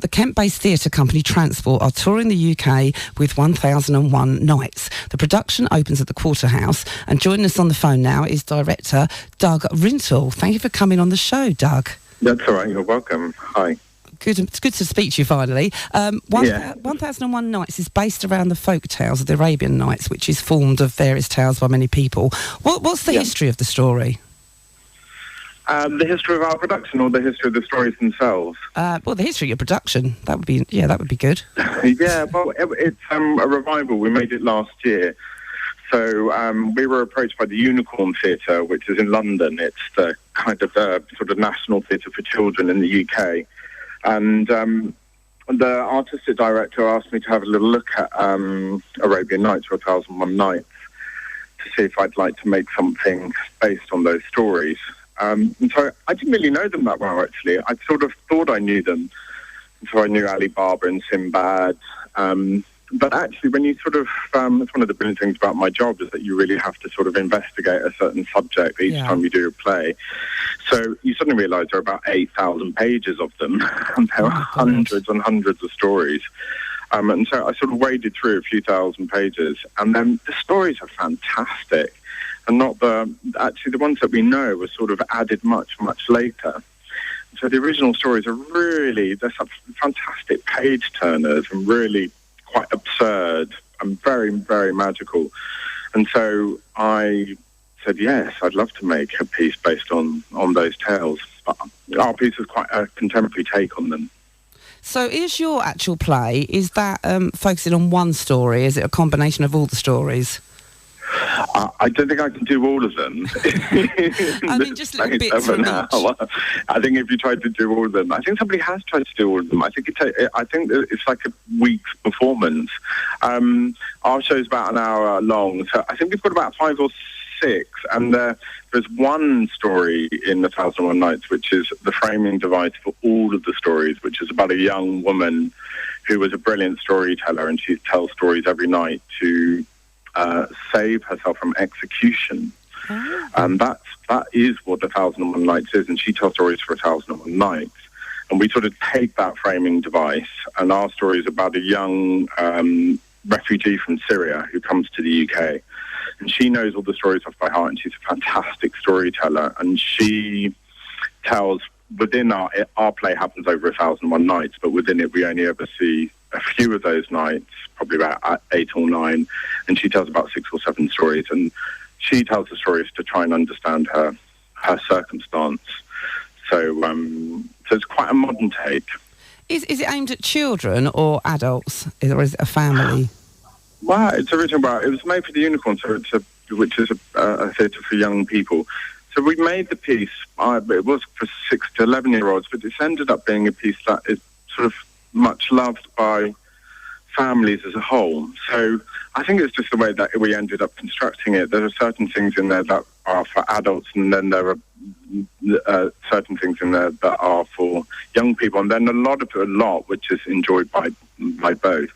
The Kent-based theatre company Transport are touring the UK with 1001 Nights. The production opens at the Quarterhouse, and joining us on the phone now is director Doug Rintoul. Thank you for coming on the show, Doug. That's all right, you're welcome. Hi. Good, it's good to speak to you finally. 1001 Nights is based around the folk tales of the Arabian Nights, which is formed of various tales by many people. What's the history of the story? The history of our production, or the history of the stories themselves? Well, the history of your production. That would be good. Yeah, well, it's a revival. We made it last year. So we were approached by the Unicorn Theatre, which is in London. It's the kind of sort of national theatre for children in the UK. And the artistic director asked me to have a little look at Arabian Nights, or 1001 Nights, to see if I'd like to make something based on those stories. And so I didn't really know them that well, actually. I sort of thought I knew them. So I knew Ali Baba and Sinbad. But actually, when you sort of... it's one of the brilliant things about my job, is that you really have to sort of investigate a certain subject each time you do a play. So you suddenly realise there are about 8,000 pages of them. And there are hundreds and hundreds of stories. And so I sort of waded through a few thousand pages. And then the stories are fantastic. And not the ones that we know were sort of added much, much later. So the original stories are really, they're such fantastic page turners and really quite absurd and very, very magical. And so I said, yes, I'd love to make a piece based on those tales. But our piece is quite a contemporary take on them. So is your actual play, is that focusing on one story? Is it a combination of all the stories? I don't think I can do all of them. I mean, just little bits from each. I think if you tried to do all of them, I think somebody has tried to do all of them. I think it's like a week's performance. Our show's about an hour long, so I think we've got about 5 or 6, and there's one story in the 1001 Nights, which is the framing device for all of the stories, which is about a young woman who was a brilliant storyteller, and she tells stories every night to save herself from execution. And that is what the 1001 Nights is, and she tells stories for 1001 Nights. And we sort of take that framing device, and our story is about a young refugee from Syria who comes to the UK. And she knows all the stories off by heart, and she's a fantastic storyteller. And she tells, within our play happens over 1001 Nights, but within it we only ever see a few of those nights, probably about 8 or 9, and she tells about 6 or 7 stories, and she tells the stories to try and understand her circumstance. So it's quite a modern take. Is it aimed at children or adults, or is it a family? Well, it was made for the Unicorn, which is a theatre for young people. So we made the piece, it was for 6 to 11-year-olds, but it's ended up being a piece that is sort of much loved by families as a whole. So I think it's just the way that we ended up constructing it. There are certain things in there that are for adults, and then there are certain things in there that are for young people, and then a lot which is enjoyed by both.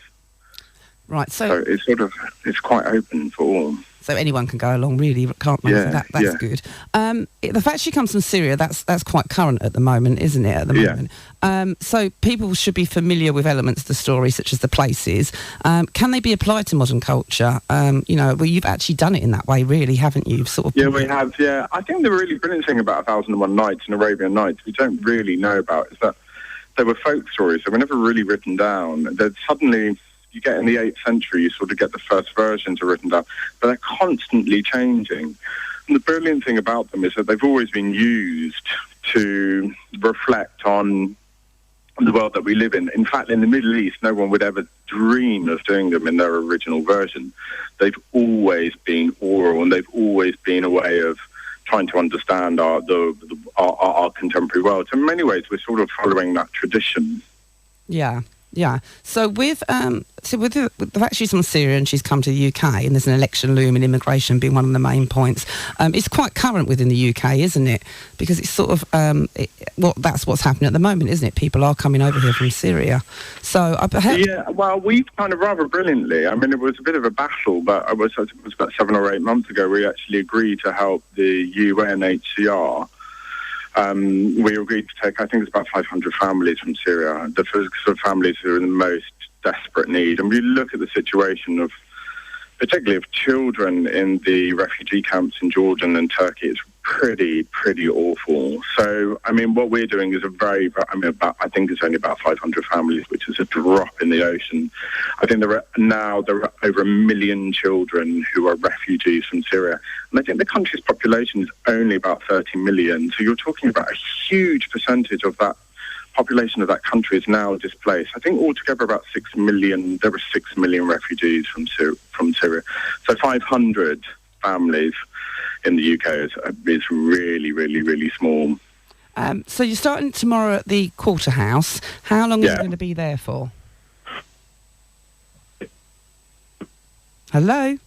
Right. So it's quite open for all. So anyone can go along, really, can't they? Yeah, so that's good. The fact she comes from Syria, that's quite current at the moment, isn't it? At the moment, so people should be familiar with elements of the story, such as the places. Can they be applied to modern culture? You've actually done it in that way, really, haven't you? We have. Yeah, I think the really brilliant thing about 1001 Nights and Arabian Nights we don't really know about is that they were folk stories. They were never really written down. They're suddenly. You get in the 8th century, you sort of get the first versions are written down, but they're constantly changing. And the brilliant thing about them is that they've always been used to reflect on the world that we live in. In fact, in the Middle East, no one would ever dream of doing them in their original version. They've always been oral, and they've always been a way of trying to understand our contemporary world. So in many ways, we're sort of following that tradition. Yeah. Yeah. So with the fact she's from Syria and she's come to the UK, and there's an election loom and immigration being one of the main points, it's quite current within the UK, isn't it? Because it's sort of that's what's happening at the moment, isn't it? People are coming over here from Syria. So we've kind of rather brilliantly. I mean, it was a bit of a battle, but it was about 7 or 8 months ago. We actually agreed to help the UNHCR we agreed to take, I think it's about 500 families from Syria, the sort of families who are in the most desperate need. And we look at the situation of, particularly of children in the refugee camps in Jordan and Turkey, it's pretty awful. So, I mean, what we're doing is I think it's only about 500 families, which is a drop in the ocean. I think there are over 1 million children who are refugees from Syria. And I think the country's population is only about 30 million. So you're talking about a huge percentage of that population of that country is now displaced. I think altogether about 6 million, there were 6 million refugees from Syria. So 500 families in the UK is really small. So you're starting tomorrow at the Quarter House. How long are you going to be there for? Hello?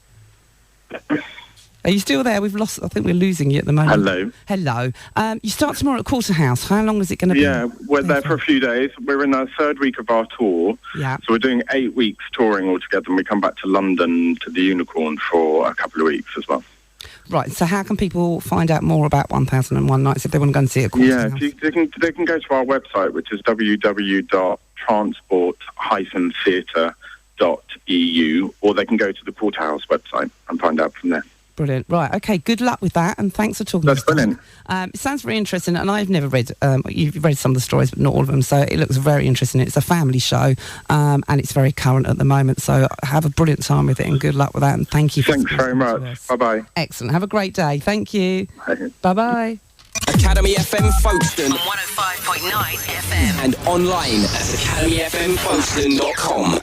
Are you still there? We've lost. I think we're losing you at the moment. Hello. You start tomorrow at Quarter House. How long is it going to be? Yeah, we're there for a few days. We're in our third week of our tour. Yeah. So we're doing 8 weeks touring altogether, and we come back to London to the Unicorn for a couple of weeks as well. Right, so how can people find out more about 1001 Nights if they want to go and see it? They can go to our website, which is www.transport-theatre.eu, or they can go to the Quarter House website and find out from there. Brilliant. Right, okay, good luck with that, and thanks for talking. That's brilliant. It sounds very interesting, and I've never read, you've read some of the stories, but not all of them, so it looks very interesting. It's a family show, and it's very current at the moment, so have a brilliant time with it, and good luck with that, and thank you for Thanks very much. Bye-bye. Excellent. Have a great day. Thank you. Bye. Bye-bye. Academy FM Folkestone on 105.9 FM and online at academyfmfolkstone.com.